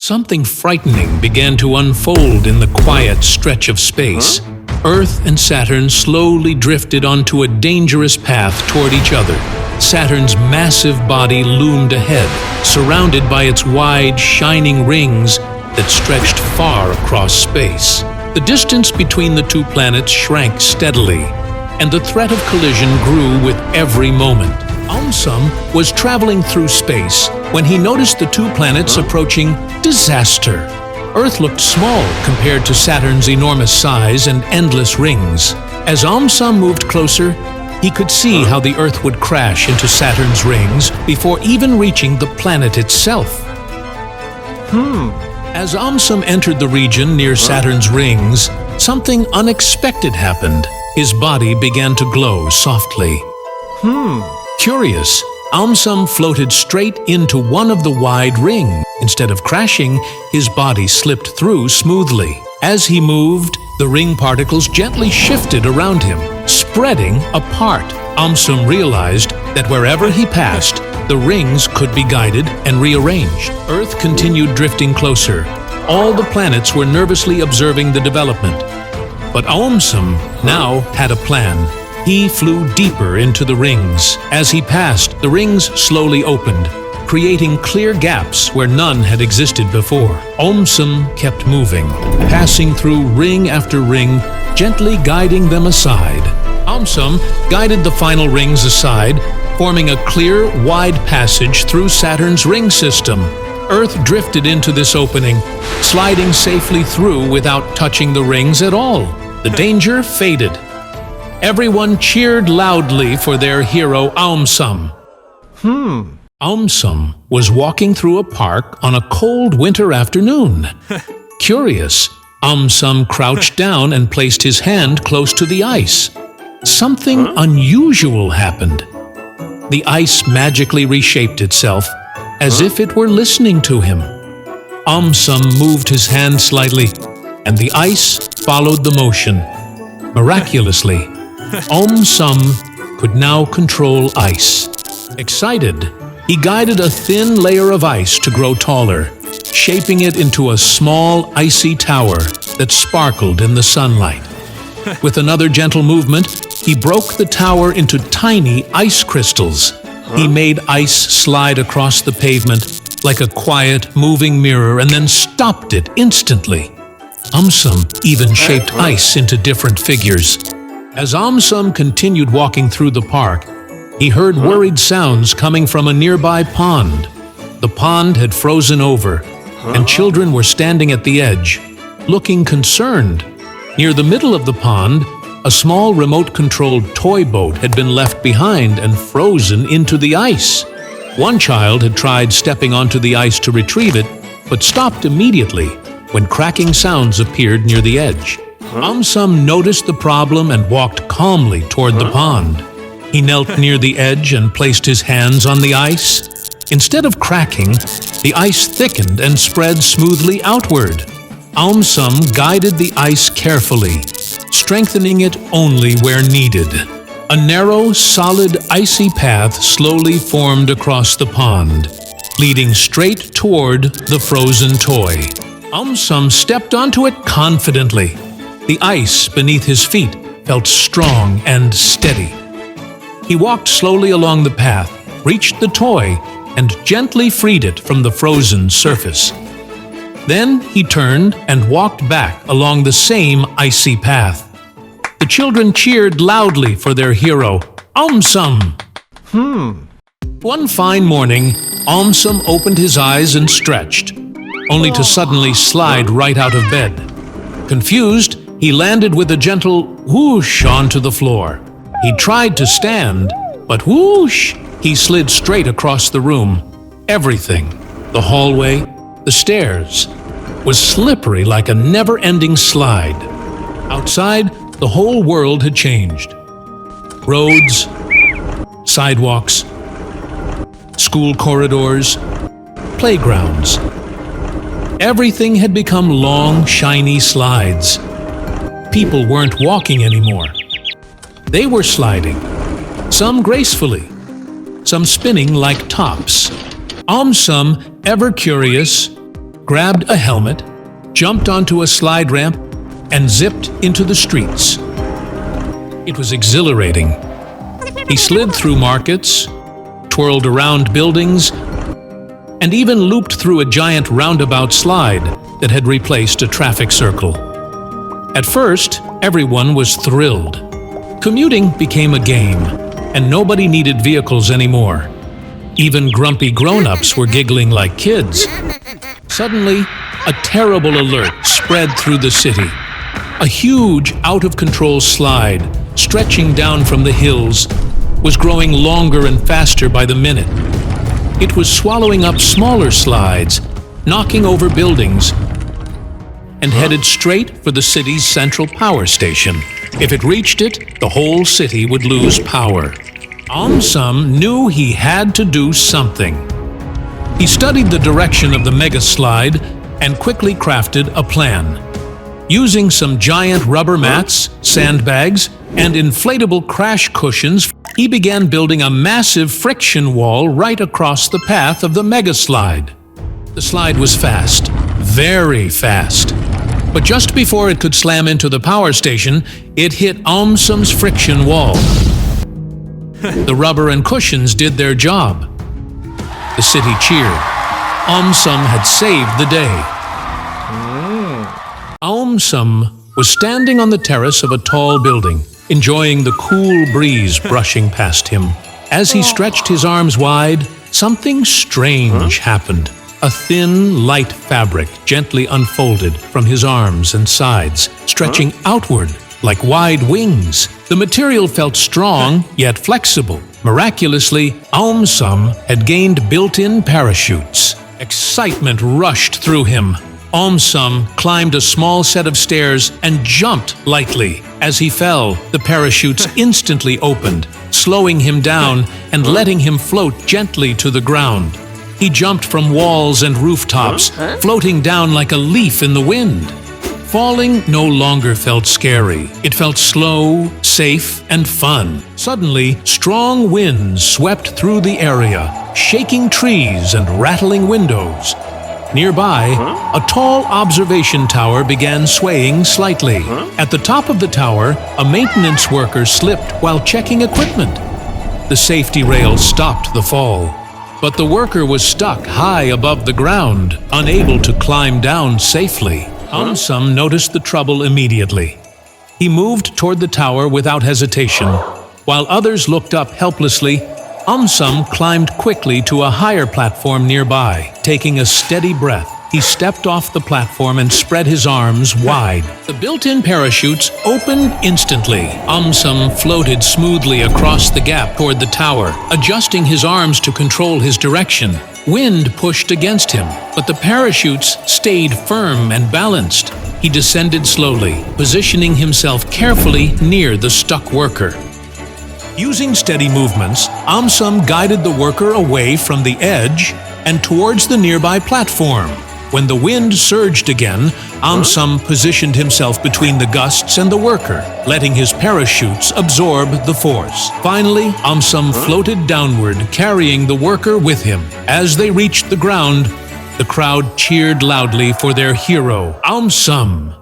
Something frightening began to unfold in the quiet stretch of space. Earth and Saturn slowly drifted onto a dangerous path toward each other. Saturn's massive body loomed ahead, surrounded by its wide, shining rings that stretched far across space. The distance between the two planets shrank steadily, and the threat of collision grew with every moment. AumSum was traveling through space when he noticed the two planets approaching disaster. Earth looked small compared to Saturn's enormous size and endless rings. As AumSum moved closer, he could see how the Earth would crash into Saturn's rings before even reaching the planet itself. As AumSum entered the region near Saturn's rings, something unexpected happened. His body began to glow softly. Curious, AumSum floated straight into one of the wide rings. Instead of crashing, his body slipped through smoothly. As he moved, the ring particles gently shifted around him, spreading apart. AumSum realized that wherever he passed, the rings could be guided and rearranged. Earth continued drifting closer. All the planets were nervously observing the development. But AumSum now had a plan. He flew deeper into the rings. As he passed, the rings slowly opened, creating clear gaps where none had existed before. AumSum kept moving, passing through ring after ring, gently guiding them aside. AumSum guided the final rings aside, forming a clear, wide passage through Saturn's ring system. Earth drifted into this opening, sliding safely through without touching the rings at all. The danger faded. Everyone cheered loudly for their hero AumSum. AumSum was walking through a park on a cold winter afternoon. Curious, AumSum crouched down and placed his hand close to the ice. Something unusual happened. The ice magically reshaped itself, as if it were listening to him. AumSum moved his hand slightly, and the ice followed the motion. Miraculously, AumSum could now control ice. Excited, he guided a thin layer of ice to grow taller, shaping it into a small, icy tower that sparkled in the sunlight. With another gentle movement, he broke the tower into tiny ice crystals. He made ice slide across the pavement like a quiet, moving mirror and then stopped it instantly. AumSum even shaped ice into different figures. As AumSum continued walking through the park, he heard worried sounds coming from a nearby pond. The pond had frozen over, and children were standing at the edge, looking concerned. Near the middle of the pond, a small remote-controlled toy boat had been left behind and frozen into the ice. One child had tried stepping onto the ice to retrieve it, but stopped immediately when cracking sounds appeared near the edge. AumSum noticed the problem and walked calmly toward the pond. He knelt near the edge and placed his hands on the ice. Instead of cracking, the ice thickened and spread smoothly outward. AumSum guided the ice carefully, strengthening it only where needed. A narrow, solid, icy path slowly formed across the pond, leading straight toward the frozen toy. AumSum stepped onto it confidently. The ice beneath his feet felt strong and steady. He walked slowly along the path, reached the toy, and gently freed it from the frozen surface. Then he turned and walked back along the same icy path. The children cheered loudly for their hero, AumSum. One fine morning, AumSum opened his eyes and stretched, only to suddenly slide right out of bed. Confused, he landed with a gentle whoosh onto the floor. He tried to stand, but whoosh! He slid straight across the room. Everything, the hallway, the stairs, was slippery like a never-ending slide. Outside, the whole world had changed. Roads, sidewalks, school corridors, playgrounds. Everything had become long, shiny slides. People weren't walking anymore. They were sliding, some gracefully, some spinning like tops. AumSum, ever curious, grabbed a helmet, jumped onto a slide ramp, and zipped into the streets. It was exhilarating. He slid through markets, twirled around buildings, and even looped through a giant roundabout slide that had replaced a traffic circle. At first, everyone was thrilled. Commuting became a game, and nobody needed vehicles anymore. Even grumpy grown-ups were giggling like kids. Suddenly, a terrible alert spread through the city. A huge, out-of-control slide, stretching down from the hills, was growing longer and faster by the minute. It was swallowing up smaller slides, knocking over buildings, and headed straight for the city's central power station. If it reached it, the whole city would lose power. AumSum knew he had to do something. He studied the direction of the mega slide and quickly crafted a plan. Using some giant rubber mats, sandbags, and inflatable crash cushions, he began building a massive friction wall right across the path of the mega slide. The slide was fast, very fast. But just before it could slam into the power station, it hit AumSum's friction wall. The rubber and cushions did their job. The city cheered. AumSum had saved the day. AumSum was standing on the terrace of a tall building, enjoying the cool breeze brushing past him. As he stretched his arms wide, something strange happened. A thin, light fabric gently unfolded from his arms and sides, stretching outward like wide wings. The material felt strong, yet flexible. Miraculously, AumSum had gained built-in parachutes. Excitement rushed through him. AumSum climbed a small set of stairs and jumped lightly. As he fell, the parachutes instantly opened, slowing him down and letting him float gently to the ground. He jumped from walls and rooftops, floating down like a leaf in the wind. Falling no longer felt scary. It felt slow, safe, and fun. Suddenly, strong winds swept through the area, shaking trees and rattling windows. Nearby, a tall observation tower began swaying slightly. At the top of the tower, a maintenance worker slipped while checking equipment. The safety rails stopped the fall, but the worker was stuck high above the ground, unable to climb down safely. AumSum noticed the trouble immediately. He moved toward the tower without hesitation. While others looked up helplessly, AumSum climbed quickly to a higher platform nearby. Taking a steady breath, he stepped off the platform and spread his arms wide. The built-in parachutes opened instantly. AumSum floated smoothly across the gap toward the tower, adjusting his arms to control his direction. Wind pushed against him, but the parachutes stayed firm and balanced. He descended slowly, positioning himself carefully near the stuck worker. Using steady movements, AumSum guided the worker away from the edge and towards the nearby platform. When the wind surged again, AumSum positioned himself between the gusts and the worker, letting his parachutes absorb the force. Finally, AumSum floated downward, carrying the worker with him. As they reached the ground, the crowd cheered loudly for their hero, AumSum.